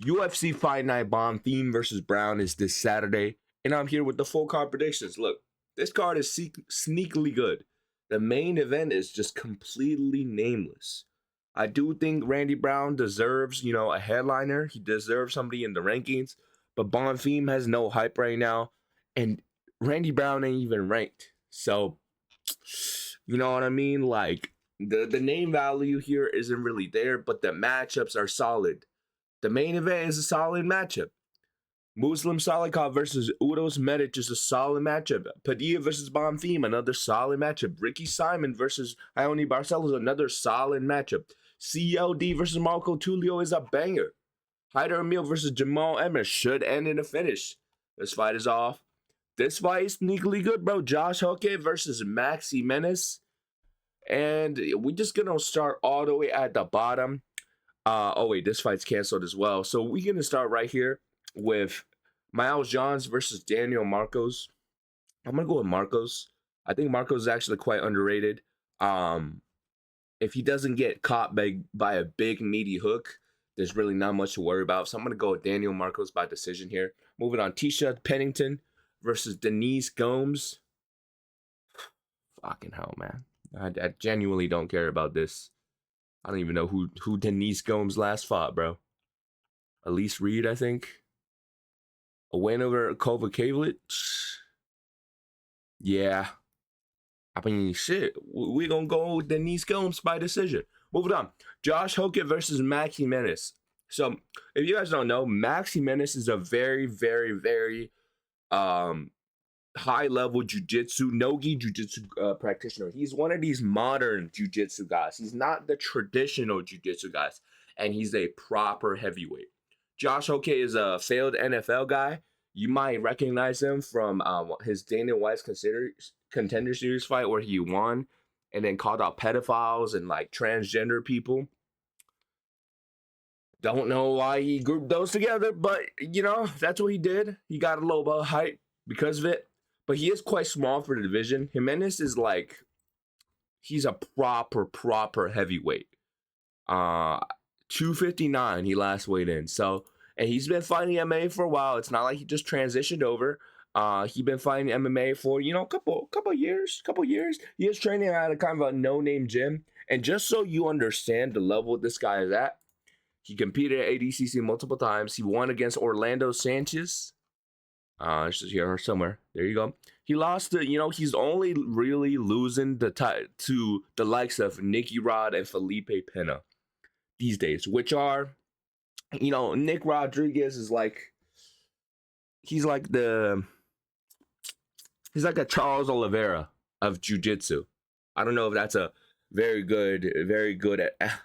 UFC Fight Night Bonfim versus Brown is this Saturday, and I'm here with the full card predictions. Look, this card is sneakily good. The main event is just completely nameless. I do think Randy Brown deserves, a headliner. He deserves somebody in the rankings, but Bonfim has no hype right now, and Randy Brown ain't even ranked. So, you know what I mean? Like, the name value here isn't really there, but the matchups are solid. The main event is a solid matchup. Muslim Salikov versus Udos Medic is a solid matchup. Padilla versus Bonfim, another solid matchup. Ricky Simon versus Ione Barcelos, another solid matchup. CLD versus Marco Tulio is a banger. Hyder Emil versus Jamal Emmers should end in a finish. This fight is off. This fight is sneakily good, bro. Josh Hoke versus Maxi Menace. And we're just going to start all the way at the bottom. Oh wait, this fight's canceled as well. So we're gonna start right here with Miles Johns versus Daniel Marcos. I'm gonna go with Marcos. I think Marcos is actually quite underrated. If he doesn't get caught by a big meaty hook, there's really not much to worry about. So I'm gonna go with Daniel Marcos by decision here. Moving on, Tisha Pennington versus Denise Gomes. Fucking hell, man. I genuinely don't care about this. I don't even know who Denise Gomes last fought, bro. Elise Reed, I think. A win over Kovacevic. Yeah. I mean, shit. We're going to go with Denise Gomes by decision. Moving on. Josh Hoke versus Maxi Menace. So, if you guys don't know, Maxi Menace is a very, very, very high-level jiu-jitsu, no-gi jiu-jitsu practitioner. He's one of these modern jiu-jitsu guys. He's not the traditional jiu-jitsu guys, and he's a proper heavyweight. Josh Hoke is a failed NFL guy. You might recognize him from his Dana White's Contender Series fight where he won and then called out pedophiles and like transgender people. Don't know why he grouped those together, but that's what he did. He got a little bit of hype because of it. But he is quite small for the division. Jimenez is like, he's a proper heavyweight. 259 he last weighed in. So, and he's been fighting MMA for a while. It's not like he just transitioned over. He's been fighting MMA for, a couple years. He is training at a kind of a no-name gym. And just so you understand the level this guy is at, he competed at ADCC multiple times. He won against Orlando Sanchez. It's just here somewhere. There you go. He lost to, he's only really losing to the likes of Nicky Rod and Felipe Pena these days, which are, Nick Rodriguez is like, he's like a Charles Oliveira of jiu-jitsu. I don't know if that's a very good at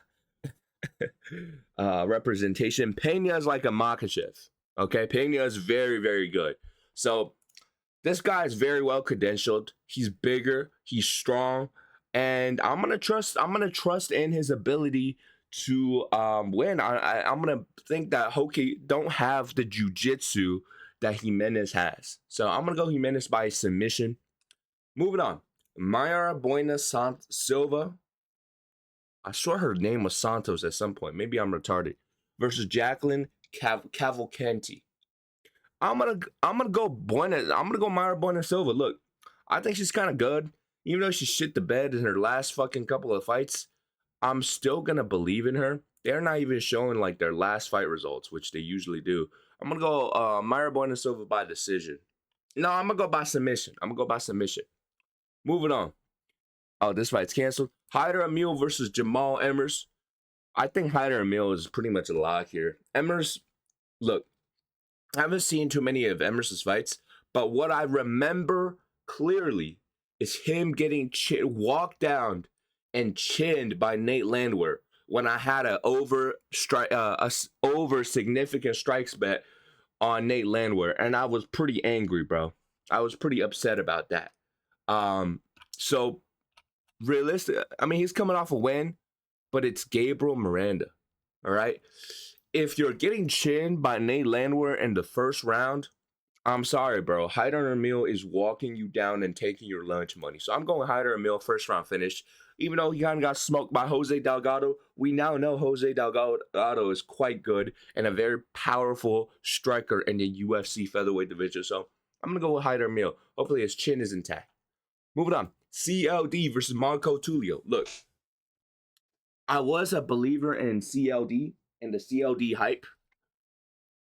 representation. Pena is like a Makachev. Okay, Pena is very, very good. So this guy is very well credentialed. He's bigger, he's strong, and I'm gonna trust in his ability to win. I'm gonna think that Hoke don't have the jiu-jitsu that Jimenez has. So I'm gonna go Jimenez by submission. Moving on. Mayra Buena Silva. I swear her name was Santos at some point. Maybe I'm retarded. Versus Jacqueline Cavalcanti. I'm gonna go Mayra Buena Silva. Look, I think she's kind of good. Even though she shit the bed in her last fucking couple of fights, I'm still gonna believe in her. They're not even showing like their last fight results, which they usually do. I'm gonna go Mayra Buena Silva by decision. No, I'm gonna go by submission. Moving on. Oh, this fight's canceled. Hyder Emil versus Jamal Emmers. I think Hyder Emil is pretty much a lock here. Emmers, look, I haven't seen too many of Emmers' fights, but what I remember clearly is him getting walked down and chinned by Nate Landwehr when I had a over significant strikes bet on Nate Landwehr, and I was pretty angry, bro. I was pretty upset about that. So realistic, I mean, he's coming off a win, but it's Gabriel Miranda. All right. If you're getting chinned by Nate Landwehr in the first round, I'm sorry, bro. Hyder Emil is walking you down and taking your lunch money. So I'm going Hyder Emil first round finish. Even though he kind of got smoked by Jose Delgado, we now know Jose Delgado is quite good and a very powerful striker in the UFC featherweight division. So I'm going to go with Hyder Emil. Hopefully his chin is intact. Moving on. CLD versus Marco Tulio. Look, I was a believer in CLD and the CLD hype,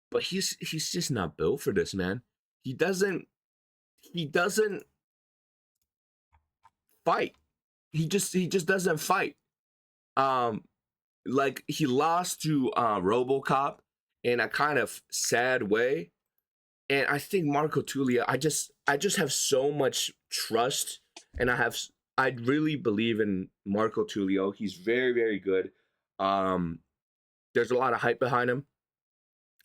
but he's just not built for this, man. He doesn't fight. He just doesn't fight. Like he lost to RoboCop in a kind of sad way, and I think Marco Tulio. I just have so much trust, and I really believe in Marco Tulio. He's very very good. There's a lot of hype behind him.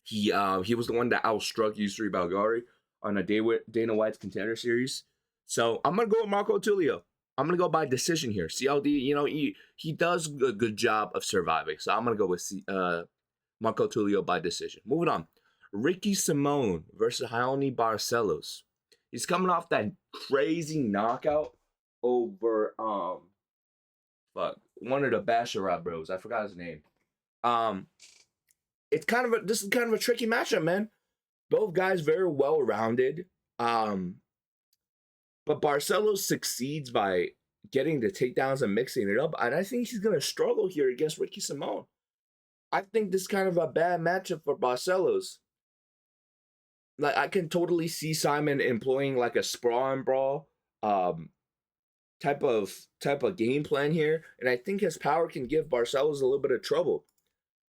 He was the one that outstruck Yusri Balgari on a Dana White's Contender Series. So I'm gonna go with Marco Tulio. I'm gonna go by decision here. CLD, you know, he does a good job of surviving. So I'm gonna go with Marco Tulio by decision. Moving on. Ricky Simone versus Raoni Barcelos. He's coming off that crazy knockout over one of the Basharat bros. I forgot his name. This is kind of a tricky matchup, man. Both guys very well rounded. But Barcelos succeeds by getting the takedowns and mixing it up. And I think he's going to struggle here against Ricky Simone. I think this is kind of a bad matchup for Barcelos. Like, I can totally see Simon employing like a sprawl and brawl type of game plan here. And I think his power can give Barcelos a little bit of trouble.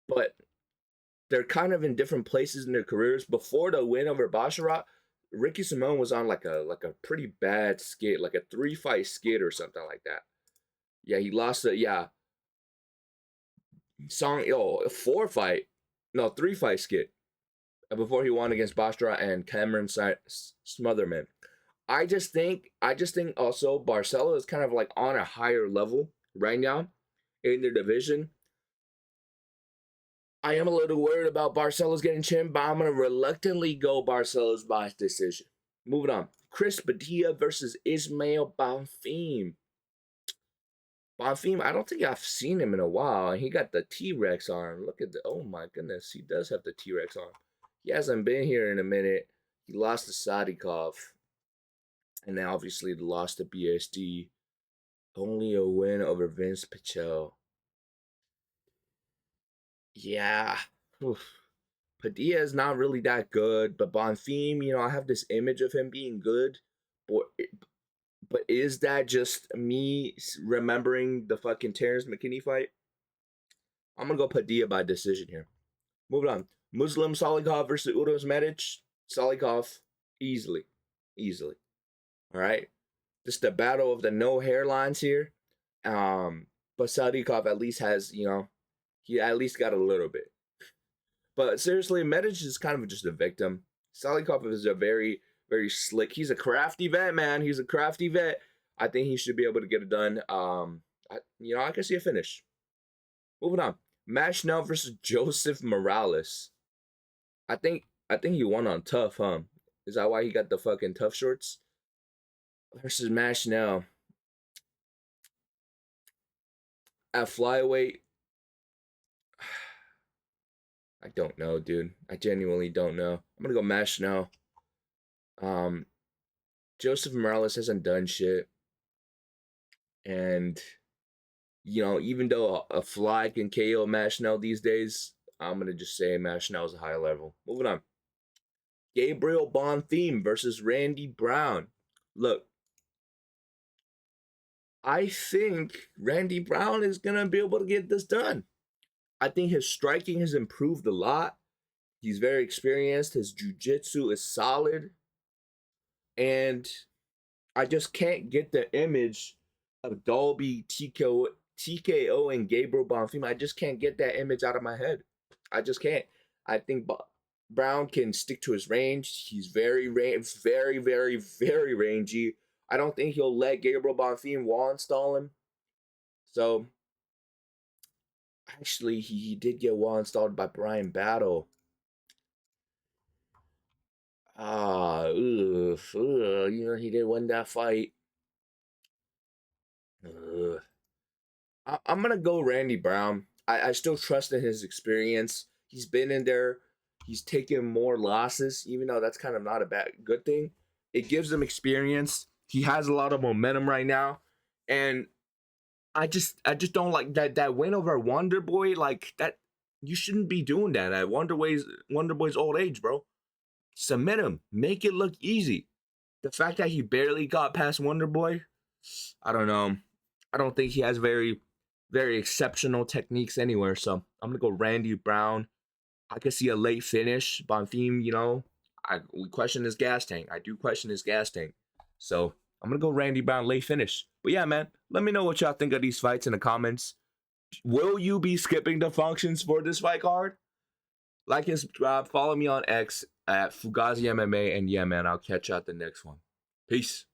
But they're kind of in different places in their careers. Before the win over Basharat, Ricky Simone was on like a pretty bad skid, like a 3-fight skid or something like that. Yeah, he lost a 3-fight skid before he won against Basharat and Cameron Smotherman. I just think also Barcelo is kind of like on a higher level right now in their division. I am a little worried about Barcelos getting chinned, but I'm going to reluctantly go Barcelos by decision. Moving on. Chris Padilla versus Ismail Bonfim. Bonfim, I don't think I've seen him in a while. He got the T-Rex arm. Look at oh my goodness, he does have the T-Rex arm. He hasn't been here in a minute. He lost to Sadikov. And then obviously lost to BSD. Only a win over Vince Pichel. Yeah. Oof. Padilla is not really that good, but Bonfim, you know, I have this image of him being good. But is that just me remembering the fucking Terrence McKinney fight? I'm going to go Padilla by decision here. Moving on. Muslim Salikov versus Uros Medic. Salikov, easily. All right. Just the battle of the no hairlines here. But Salikov at least has, you know, he at least got a little bit. But seriously, Medic is kind of just a victim. Salikov is a very, very slick. He's a crafty vet, man. He's a crafty vet. I think he should be able to get it done. I can see a finish. Moving on. Mashnell versus Joseph Morales. I think he won on tough, huh? Is that why he got the fucking tough shorts? Versus Mashnell. At flyweight, I don't know, dude. I genuinely don't know. I'm gonna go Mashnell. Joseph Morales hasn't done shit. And, you know, even though a fly can KO Mashnell these days, I'm going to just say Mashnell is a high level. Moving on. Gabriel Bonfim versus Randy Brown. Look, I think Randy Brown is going to be able to get this done. I think his striking has improved a lot. He's very experienced. His jiu-jitsu is solid. And I just can't get the image of Dolby, TKO, and Gabriel Bonfim. I just can't get that image out of my head. I just can't. I think Brown can stick to his range. He's very, very, very rangy. I don't think he'll let Gabriel Bonfim wall install him. So, actually, he did get wall installed by Brian Battle. You know, he did win that fight. I'm gonna go Randy Brown. I still trust in his experience. He's been in there. He's taken more losses, even though that's kind of not a good thing. It gives him experience. He has a lot of momentum right now, and I just don't like that win over Wonder Boy. Like that, you shouldn't be doing that at Wonder Boy's old age, bro. Submit him. Make it look easy. The fact that he barely got past Wonder Boy, I don't know. I don't think he has very exceptional techniques anywhere. So I'm gonna go Randy Brown. I could see a late finish. Bonfim, we question his gas tank. I do question his gas tank. So I'm gonna go Randy Brown late finish. But yeah, man, let me know what y'all think of these fights in the comments. Will you be skipping the functions for this fight card? Like and subscribe. Follow me on X at FugaziMMA. And yeah, man, I'll catch you at the next one. Peace.